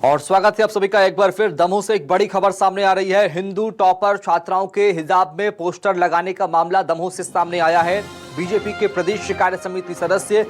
और स्वागत है आप सभी का एक बार फिर। दमोह से एक बड़ी खबर सामने आ रही है। हिंदू टॉपर छात्राओं के हिजाब में पोस्टर लगाने का मामला दमोह से सामने आया है। बीजेपी के प्रदेश कार्य समिति सदस्य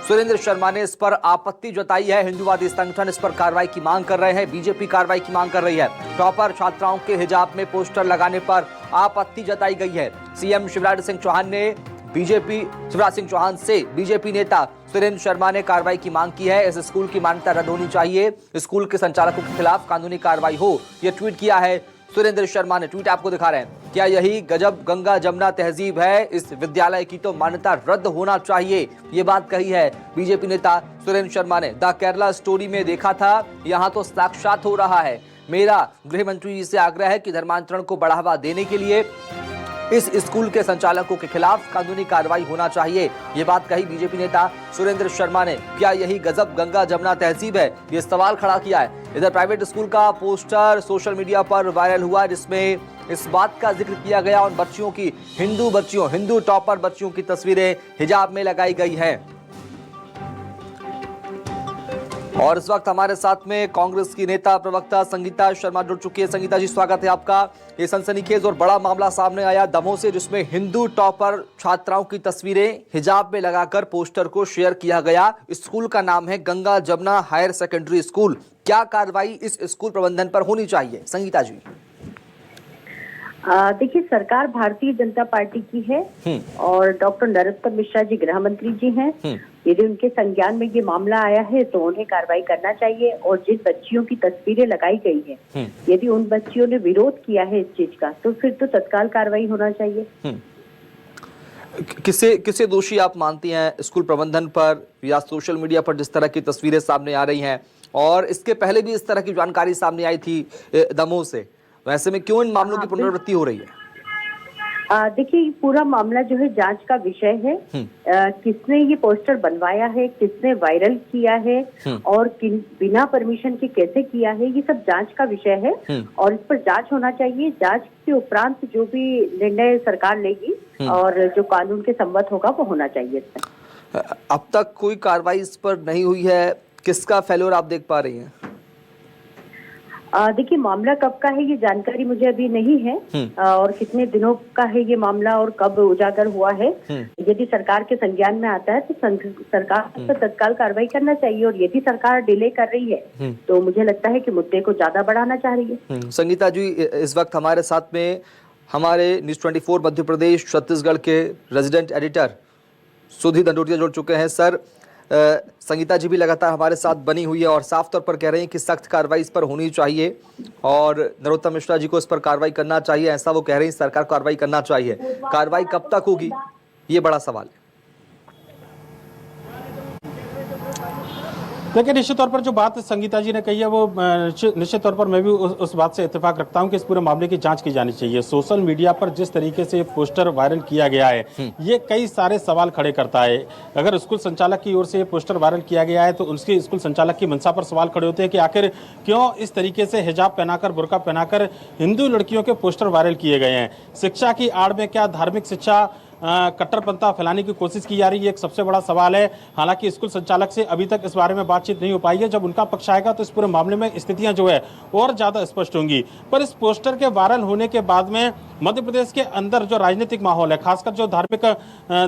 सुरेंद्र शर्मा ने इस पर आपत्ति जताई है। हिंदूवादी संगठन इस पर कार्रवाई की मांग कर रहे हैं। बीजेपी कार्रवाई की मांग कर रही है। टॉपर छात्राओं के हिजाब में पोस्टर लगाने पर आपत्ति जताई गई है। सीएम शिवराज सिंह चौहान से बीजेपी नेता सुरेंद्र शर्मा ने कार्रवाई की मांग की है। इस स्कूल की मान्यता रद्द होनी चाहिए। स्कूल के संचालकों के खिलाफ कानूनी कार्रवाई हो, यह ट्वीट किया है सुरेंद्र शर्मा ने। ट्वीट आपको दिखा रहे हैं। क्या यही गजब गंगा जमुना तहजीब है? इस विद्यालय की तो मान्यता रद्द होना चाहिए, ये बात कही है बीजेपी नेता सुरेंद्र शर्मा ने। द केरला स्टोरी में देखा था, यहाँ तो साक्षात हो रहा है। मेरा गृह मंत्री जी से आग्रह है कि धर्मांतरण को बढ़ावा देने के लिए इस स्कूल के संचालकों के खिलाफ कानूनी कार्रवाई होना चाहिए, ये बात कही बीजेपी नेता सुरेंद्र शर्मा ने। क्या यही गजब गंगा जमुना तहजीब है? ये सवाल खड़ा किया है। इधर प्राइवेट स्कूल का पोस्टर सोशल मीडिया पर वायरल हुआ, जिसमें इस बात का जिक्र किया गया उन बच्चियों की, हिंदू टॉपर बच्चियों की तस्वीरें हिजाब में लगाई गई है। और इस वक्त हमारे साथ में कांग्रेस की नेता प्रवक्ता संगीता शर्मा जुड़ चुकी है। संगीता जी, स्वागत है आपका। ये सनसनीखेज और बड़ा मामला सामने आया दमोह से, जिसमें हिंदू टॉपर छात्राओं की तस्वीरें हिजाब में लगाकर पोस्टर को शेयर किया गया। स्कूल का नाम है Ganga Jamuna higher secondary school. क्या कार्रवाई इस स्कूल प्रबंधन पर होनी चाहिए, संगीता जी? देखिए, सरकार भारतीय जनता पार्टी की है और डॉक्टर नरोत्तम मिश्रा जी गृह मंत्री जी हैं। यदि उनके संज्ञान में ये मामला आया है तो उन्हें कार्रवाई करना चाहिए। और जिन बच्चियों की तस्वीरें लगाई गई है, यदि उन बच्चियों ने विरोध किया है इस चीज का, तो फिर तो तत्काल कार्रवाई होना चाहिए। किसे दोषी आप मानती हैं, स्कूल प्रबंधन पर या सोशल मीडिया पर जिस तरह की तस्वीरें सामने आ रही हैं? और इसके पहले भी इस तरह की जानकारी सामने आई थी दमोह से, वैसे में क्यों इन मामलों की पुनरावृत्ति हो रही है? देखिए, पूरा मामला जो है जांच का विषय है। किसने ये पोस्टर बनवाया है, किसने वायरल किया है और बिना परमिशन के कैसे किया है, ये सब जांच का विषय है और इस पर जांच होना चाहिए। जांच के उपरांत जो भी निर्णय सरकार लेगी और जो कानून के सम्मत होगा वो होना चाहिए। अब तक कोई कार्रवाई इस पर नहीं हुई है, किसका फेल्योर आप देख पा रही हैं? देखिए, मामला कब का है ये जानकारी मुझे अभी नहीं है और कितने दिनों का है ये मामला और कब उजागर हुआ है। यदि सरकार के संज्ञान में आता है तो सरकार पर तत्काल कार्रवाई करना चाहिए। और यदि सरकार डिले कर रही है तो मुझे लगता है कि मुद्दे को ज्यादा बढ़ाना चाह रही है। संगीता जी, इस वक्त हमारे साथ में हमारे न्यूज़ 24 मध्य प्रदेश छत्तीसगढ़ के रेजिडेंट एडिटर सुधीर दंडोतिया जुड़ चुके हैं। सर, संगीता जी भी लगातार हमारे साथ बनी हुई है और साफ तौर पर कह रहे हैं कि सख्त कार्रवाई इस पर होनी चाहिए और नरोत्तम मिश्रा जी को इस पर कार्रवाई करना चाहिए, ऐसा वो कह रहे हैं। सरकार कार्रवाई करना चाहिए। कार्रवाई कब तक होगी, ये बड़ा सवाल है। देखिए, निश्चित तौर पर जो बात संगीता जी ने कही है वो निश्चित तौर पर मैं भी उस बात से इत्तेफाक रखता हूं कि इस पूरे मामले की जांच की जानी चाहिए। सोशल मीडिया पर जिस तरीके से पोस्टर वायरल किया गया है, ये कई सारे सवाल खड़े करता है। अगर स्कूल संचालक की ओर से ये पोस्टर वायरल किया गया है तो उसके स्कूल संचालक की मंशा पर सवाल खड़े होते हैं कि आखिर क्यों इस तरीके से हिजाब पहनाकर, बुर्का पहनाकर हिंदू लड़कियों के पोस्टर वायरल किए गए हैं। शिक्षा की आड़ में क्या धार्मिक शिक्षा कट्टरपंथा फैलाने की कोशिश की जा रही है, एक सबसे बड़ा सवाल है। हालांकि स्कूल संचालक से अभी तक इस बारे में बातचीत नहीं हो पाई है। जब उनका पक्ष आएगा तो इस पूरे मामले में स्थितियां जो है और ज्यादा स्पष्ट होंगी। पर इस पोस्टर के वायरल होने के बाद में मध्य प्रदेश के अंदर जो राजनीतिक माहौल है, खासकर जो धार्मिक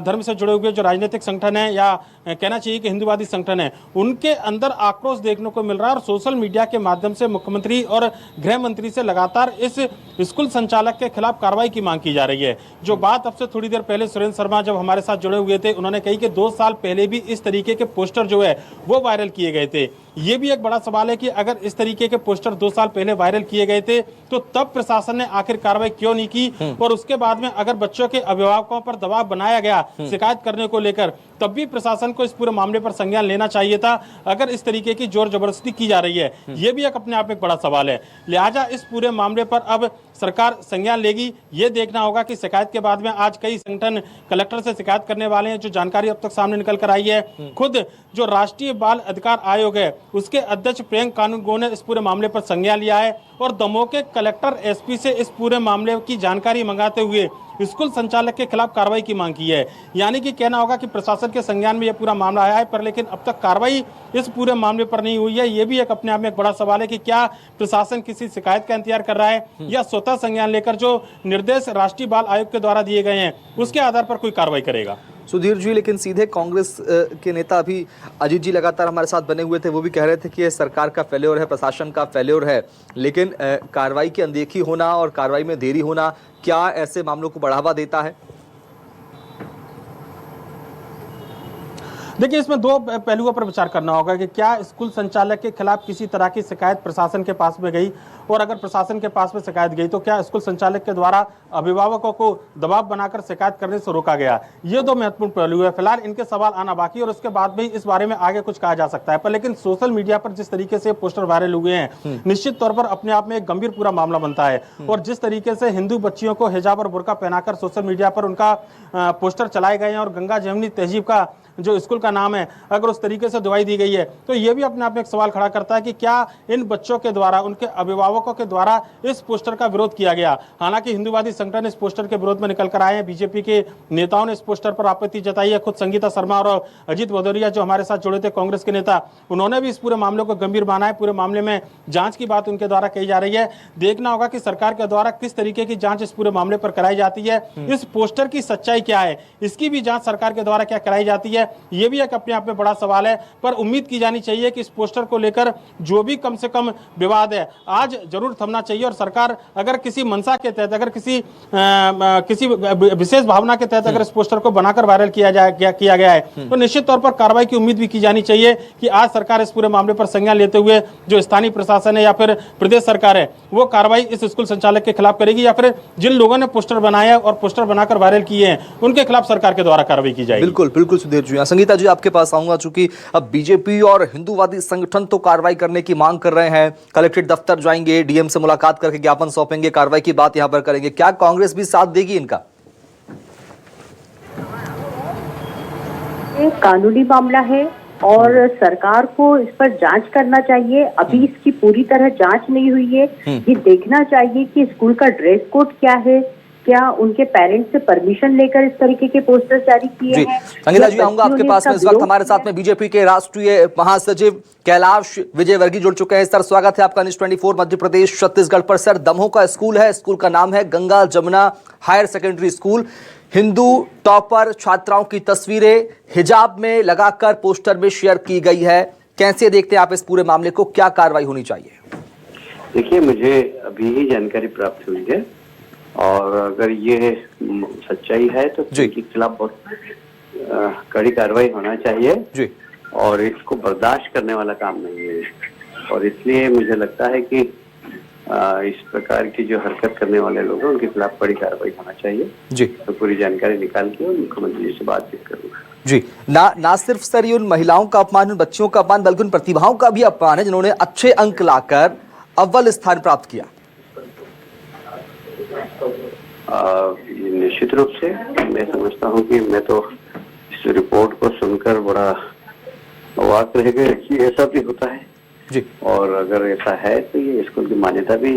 धर्म से जुड़े हुए जो राजनीतिक संगठन है या कहना चाहिए कि हिंदूवादी संगठन है, उनके अंदर आक्रोश देखने को मिल रहा है। और सोशल मीडिया के माध्यम से मुख्यमंत्री और गृह मंत्री से लगातार इस स्कूल संचालक के खिलाफ कार्रवाई की मांग की जा रही है। जो बात अब से थोड़ी देर पहले सुरेंद्र शर्मा जब हमारे साथ जुड़े हुए थे, उन्होंने कही कि 2 साल पहले भी इस तरीके के पोस्टर जो है वो वायरल किए गए थे। ये भी एक बड़ा सवाल है कि अगर इस तरीके के पोस्टर 2 साल पहले वायरल किए गए थे तो तब प्रशासन ने आखिर कार्रवाई क्यों नहीं की? और उसके बाद में अगर बच्चों के अभिभावकों पर दबाव बनाया गया शिकायत करने को लेकर, तब भी प्रशासन को इस पूरे मामले पर संज्ञान लेना चाहिए था। अगर इस तरीके की जोर जबरदस्ती की जा रही है, ये भी एक अपने आप में एक बड़ा सवाल है। लिहाजा इस पूरे मामले पर अब सरकार संज्ञान लेगी। ये देखना होगा कि शिकायत के बाद में आज कई संगठन कलेक्टर से शिकायत करने वाले हैं। जो जानकारी अब तक सामने निकल कर आई है, खुद जो राष्ट्रीय बाल अधिकार आयोग है उसके अध्यक्ष प्रियंक कानूनगो ने इस पूरे मामले पर संज्ञान लिया है और दमोह के कलेक्टर एसपी से इस पूरे मामले की जानकारी मंगाते हुए स्कूल संचालक के खिलाफ कार्रवाई की मांग की है। यानी कि कहना होगा कि प्रशासन के संज्ञान में यह पूरा मामला आया है, पर लेकिन अब तक कार्रवाई इस पूरे मामले पर नहीं हुई है। ये भी एक अपने आप में एक बड़ा सवाल है कि क्या प्रशासन किसी शिकायत का इंतजार कर रहा है या स्वतः संज्ञान लेकर जो निर्देश राष्ट्रीय बाल आयोग के द्वारा दिए गए हैं उसके आधार पर कोई कार्रवाई करेगा। सुधीर जी, लेकिन सीधे कांग्रेस के नेता अभी अजीत जी लगातार हमारे साथ बने हुए थे, वो भी कह रहे थे कि ये सरकार का फेल्योर है, प्रशासन का फेल्योर है, लेकिन कार्रवाई की अनदेखी होना और कार्रवाई में देरी होना क्या ऐसे मामलों को बढ़ावा देता है? देखिए, इसमें दो पहलुओं पर विचार करना होगा कि क्या स्कूल संचालक के खिलाफ किसी तरह की शिकायत प्रशासन के पास में गई, और अगर प्रशासन के पास में शिकायत गई तो क्या स्कूल संचालक के द्वारा अभिभावकों को दबाव बनाकर शिकायत करने से रोका गया। ये दो महत्वपूर्ण पहलू है। फिलहाल इनके सवाल आना बाकी और उसके बाद भी इस बारे में आगे कुछ कहा जा सकता है। पर लेकिन सोशल मीडिया पर जिस तरीके से पोस्टर वायरल हुए हैं, निश्चित तौर पर अपने आप में एक गंभीर पूरा मामला बनता है। और जिस तरीके से हिंदू बच्चियों को हिजाब और बुर्का पहनाकर सोशल मीडिया पर उनका पोस्टर चलाए गए हैं और गंगा जमुनी तहजीब का जो स्कूल का नाम है अगर उस तरीके से दुआई दी गई है, तो ये भी अपने आप में एक सवाल खड़ा करता है कि क्या इन बच्चों के द्वारा, उनके अभिभावकों के द्वारा इस पोस्टर का विरोध किया गया। हालांकि हिंदूवादी संगठन इस पोस्टर के विरोध में निकल कर आए हैं। बीजेपी के नेताओं ने इस पोस्टर पर आपत्ति जताई है। खुद संगीता शर्मा और अजीत भदौरिया जो हमारे साथ जुड़े थे, कांग्रेस के नेता, उन्होंने भी इस पूरे मामले को गंभीर माना है। पूरे मामले में जांच की बात उनके द्वारा कही जा रही है। देखना होगा कि सरकार के द्वारा किस तरीके की जांच इस पूरे मामले पर कराई जाती है। इस पोस्टर की सच्चाई क्या है, इसकी भी जांच सरकार के द्वारा क्या कराई जाती है, ये भी एक अपने आप में बड़ा सवाल है। पर उम्मीद की जानी चाहिए कि इस पोस्टर को लेकर जो भी कम से कम विवाद है आज जरूर थमना चाहिए, और सरकार अगर किसी मंशा के तहत, अगर किसी विशेष भावना के तहत अगर इस पोस्टर को बनाकर वायरल किया गया है तो निश्चित तौर पर कार्रवाई की उम्मीद भी की जानी चाहिए कि आज सरकार इस पूरे मामले पर संज्ञान लेते हुए जो स्थानीय प्रशासन है या फिर प्रदेश सरकार है वो कार्रवाई इस स्कूल संचालक के खिलाफ करेगी, या फिर जिन लोगों ने पोस्टर बनाया और पोस्टर बनाकर वायरल किए हैं उनके खिलाफ सरकार के द्वारा कार्रवाई की जाएगी। बिल्कुल बिल्कुल सुधीर जी। संगीता जी, आपके पास आऊंगा। चूंकि अब बीजेपी और हिंदूवादी संगठन तो कार्रवाई करने की मांग कर रहे हैं, कलेक्ट्रेट दफ्तर जाएंगे, डीएम से मुलाकात करके ज्ञापन सौंपेंगे, कार्रवाई की बात यहां पर करेंगे, क्या कांग्रेस भी साथ देगी इनका? ये कानूनी मामला है और सरकार को इस पर जांच करना चाहिए। अभी इसकी पूरी तरह जांच नहीं हुई है। ये देखना चाहिए कि स्कूल का ड्रेस कोड क्या है, क्या उनके पेरेंट्स से परमिशन लेकर इस तरीके के पोस्टर जारी किए हैं। संगीता जी, आऊंगा आपके पास में। इस वक्त हमारे साथ में बीजेपी के राष्ट्रीय महासचिव कैलाश विजयवर्गीय जुड़ चुके हैं। सर, स्वागत है आपका न्यूज़ 24 मध्य प्रदेश छत्तीसगढ़ पर। सर, दमोह का स्कूल है, स्कूल का नाम है Ganga Jamuna higher secondary school. Hindu topper छात्राओं की तस्वीरें हिजाब में लगाकर पोस्टर में शेयर की गई है। कैसे देखते हैं आप इस पूरे मामले को, क्या कार्रवाई होनी चाहिए? देखिए, मुझे अभी ही जानकारी प्राप्त हुई है और अगर ये सच्चाई है तो इनके खिलाफ बहुत कड़ी कार्रवाई होना चाहिए जी। और इसको बर्दाश्त करने वाला काम नहीं है। और इसलिए मुझे लगता है कि इस प्रकार की जो हरकत करने वाले लोग हैं उनके खिलाफ बड़ी कार्रवाई होना चाहिए जी। तो पूरी जानकारी निकाल के मुख्यमंत्री जी से बातचीत करूंगा जी। ना सिर्फ सर ये उन महिलाओं का अपमान, उन बच्चियों का अपमान, बल्कि उन प्रतिभाओं का भी अपमान है जिन्होंने अच्छे अंक लाकर अव्वल स्थान प्राप्त किया। निश्चित रूप से मैं समझता हूं कि मैं तो इस रिपोर्ट को सुनकर बड़ा अवाक रह गया कि ऐसा भी होता है जी। और अगर ऐसा है तो ये स्कूल की मान्यता भी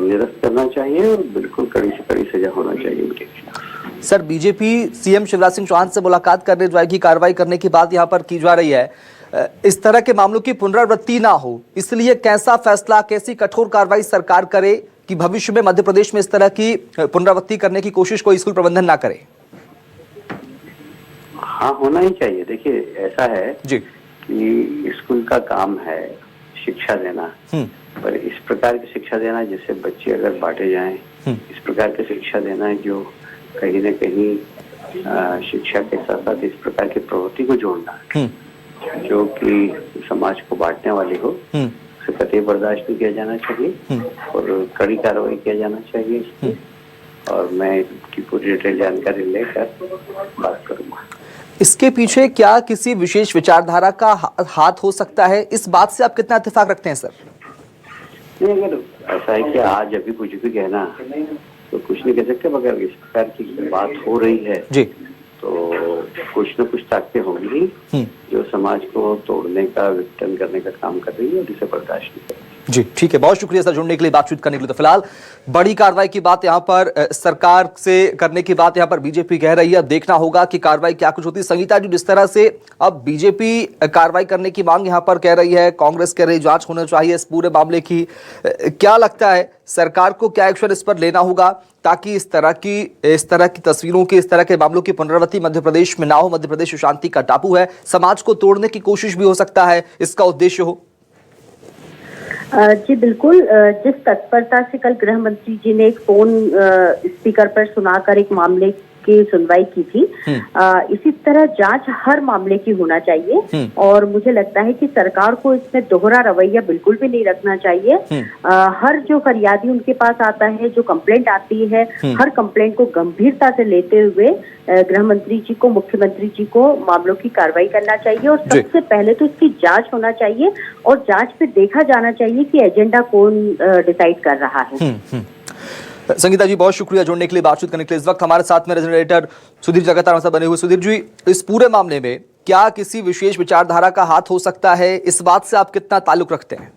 निरस्त करना चाहिए और बिल्कुल कड़ी से कड़ी सजा होना चाहिए उनके खिलाफ। Sir, BJP CM Shivraj Singh Chouhan से मुलाकात करने जाएगी, कार्रवाई करने की बात यहाँ पर की जा रही है। इस तरह के मामलों की पुनरावृत्ति ना हो, इसलिए कैसा फैसला, कैसी कठोर कार्रवाई सरकार करे कि भविष्य में मध्य प्रदेश में इस तरह की पुनरावृत्ति करने की कोशिश कोई स्कूल प्रबंधन ना करे? हाँ, होना ही चाहिए। देखिए, ऐसा है जी कि स्कूल का काम है शिक्षा देना, पर इस प्रकार की शिक्षा देना जिससे बच्चे अगर बांटे जाएं, इस प्रकार की शिक्षा देना है जो कहीं न कहीं शिक्षा के साथ साथ इस प्रकार की प्रवृत्ति को जोड़ना जो कि समाज को बांटने वाली हो, उसे कतई बर्दाश्त नहीं किया जाना चाहिए और कड़ी कार्रवाई किया जाना चाहिए इसकी। और मैं इसकी पूरी डिटेल जानकारी लेकर बात करूंगा। इसके पीछे क्या किसी विशेष विचारधारा का हाथ हो सकता है, इस बात से आप कितना इत्तेफाक रखते हैं सर? नहीं, अगर ऐसा है कि आज अभी कुछ भी कहना तो कुछ नहीं कह सकते, मगर इस प्रकार की बात हो रही है जी, तो कुछ न कुछ ताकतें होंगी जो समाज को तोड़ने का, विघटन करने का काम कर रही है और इसे बर्दाश्त नहीं करेगी। जी ठीक है, बहुत शुक्रिया सर जुड़ने के लिए, बातचीत करने के लिए। तो फिलहाल बड़ी कार्रवाई की बात यहां पर सरकार से करने की बात यहां पर बीजेपी कह रही है। अब देखना होगा कि कार्रवाई क्या कुछ होती है। संगीता जी, जिस तरह से अब बीजेपी कार्रवाई करने की मांग यहां पर कर रही है, कांग्रेस कह रही है जांच होना चाहिए इस पूरे मामले की, क्या लगता है सरकार को क्या एक्शन इस पर लेना होगा ताकि इस तरह की तस्वीरों की, इस तरह के मामलों की पुनरावृत्ति मध्य प्रदेश में ना हो? मध्य प्रदेश शांति का टापू है, समाज को तोड़ने की कोशिश भी हो सकता है इसका उद्देश्य हो। जी बिल्कुल, जिस तत्परता से कल गृह मंत्री जी ने एक फोन स्पीकर पर सुनाकर एक मामले की सुनवाई की थी, इसी तरह जांच हर मामले की होना चाहिए और मुझे लगता है कि सरकार को इसमें दोहरा रवैया बिल्कुल भी नहीं रखना चाहिए। हर जो फरियादी उनके पास आता है, जो कंप्लेंट आती है, हर कंप्लेंट को गंभीरता से लेते हुए गृह मंत्री जी को, मुख्यमंत्री जी को मामलों की कार्रवाई करना चाहिए और सबसे पहले तो इसकी जांच होना चाहिए और जांच पे देखा जाना चाहिए कि एजेंडा कौन डिसाइड कर रहा है। संगीता जी, बहुत शुक्रिया जुड़ने के लिए, बातचीत करने के लिए। इस वक्त हमारे साथ में रीजनल एडिटर सुधीर जगतार बने हुए। सुधीर जी, इस पूरे मामले में क्या किसी विशेष विचारधारा का हाथ हो सकता है, इस बात से आप कितना ताल्लुक रखते हैं?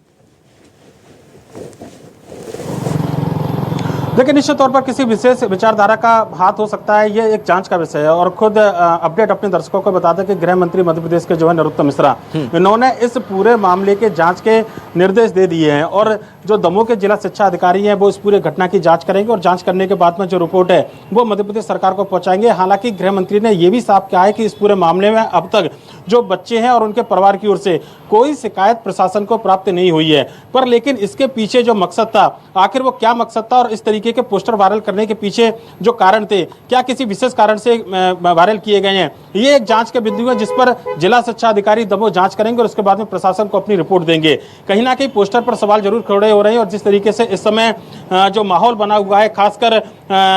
देखिए, निश्चित तौर पर किसी विशेष विचारधारा का हाथ हो सकता है, ये एक जांच का विषय है। और खुद अपडेट अपने दर्शकों को बता दें कि गृह मंत्री मध्य प्रदेश के जो है नरोत्तम मिश्रा, इन्होंने इस पूरे मामले के जांच के निर्देश दे दिए हैं और जो दमोह के जिला शिक्षा अधिकारी हैं वो इस पूरे घटना की जांच करेंगे और जांच करने के बाद में जो रिपोर्ट है वो मध्य प्रदेश सरकार को पहुंचाएंगे। हालांकि गृह मंत्री ने यह भी साफ किया है कि इस पूरे मामले में अब तक जो बच्चे हैं और उनके परिवार की ओर से कोई शिकायत प्रशासन को प्राप्त नहीं हुई है, पर लेकिन इसके पीछे जो मकसद था, आखिर वो क्या मकसद था और इस तरीके के पोस्टर वायरल करने के पीछे जो कारण थे, क्या किसी विशेष कारण से वायरल किए गए हैं, ये एक जांच के बिंदु है जिस पर जिला शिक्षा अधिकारी दमोह जांच करेंगे और उसके बाद में प्रशासन को अपनी रिपोर्ट देंगे। कहीं ना कहीं पोस्टर पर सवाल जरूर खड़े हो रहे हैं और जिस तरीके से इस समय जो माहौल बना हुआ है, खासकर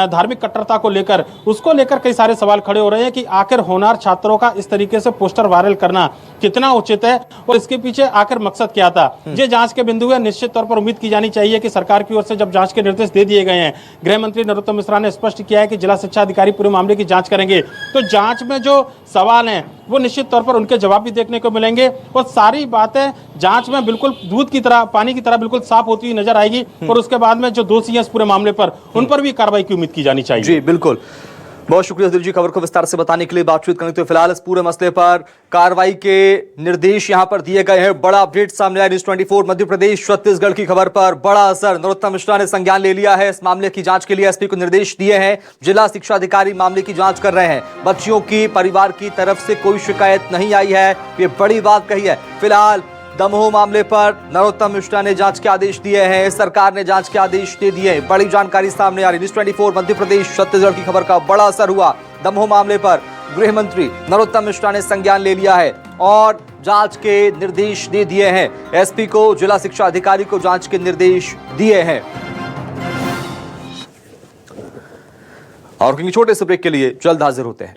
धार्मिक कट्टरता को लेकर, उसको लेकर कई सारे सवाल खड़े हो रहे हैं कि आखिर होनहार छात्रों का इस तरीके से पोस्टर वायरल करना कितना उचित है और इसके पीछे आखिर मकसद क्या था। ये जांच के बिंदु है। निश्चित तौर पर उम्मीद की जानी चाहिए कि सरकार की ओर से जब जांच के निर्देश दे दिए गए हैं, गृह मंत्री नरोत्तम मिश्रा ने स्पष्ट किया है कि जिला शिक्षा अधिकारी पूरे मामले की जांच करेंगे, तो जांच में जो सवाल हैं वो निश्चित तौर पर उनके जवाब भी देखने को मिलेंगे और सारी बातें जांच में बिल्कुल दूध की तरह, पानी की तरह बिल्कुल साफ होती हुई नजर आएगी और उसके बाद में जो दोषी हैं इस पूरे मामले पर, उन पर भी कार्रवाई की उम्मीद की जानी चाहिए। जी बिल्कुल, बहुत शुक्रिया सुधीर जी खबर को विस्तार से बताने के लिए, बातचीत करने के लिए। फिलहाल इस पूरे मसले पर कार्रवाई के निर्देश यहां पर दिए गए हैं। बड़ा अपडेट सामने आया, न्यूज़ 24 मध्य प्रदेश छत्तीसगढ़ की खबर पर बड़ा असर। नरोत्तम मिश्रा ने संज्ञान ले लिया है, इस मामले की जांच के लिए एसपी को निर्देश दिए हैं। जिला शिक्षा अधिकारी मामले की जांच कर रहे हैं। बच्चियों की परिवार की तरफ से कोई शिकायत नहीं आई है, ये बड़ी बात कही है। फिलहाल दमोह मामले पर नरोत्तम मिश्रा ने जांच के आदेश दिए हैं, सरकार ने जांच के आदेश दे दिए हैं। बड़ी जानकारी सामने आ रही। न्यूज़ 24 मध्य प्रदेश छत्तीसगढ़ की खबर का बड़ा असर हुआ। दमोह मामले पर गृह मंत्री नरोत्तम मिश्रा ने संज्ञान ले लिया है और जांच के निर्देश दे दिए हैं। एसपी को, जिला शिक्षा अधिकारी को जांच के निर्देश दिए हैं। और छोटे से ब्रेक के लिए जल्द हाजिर होते हैं।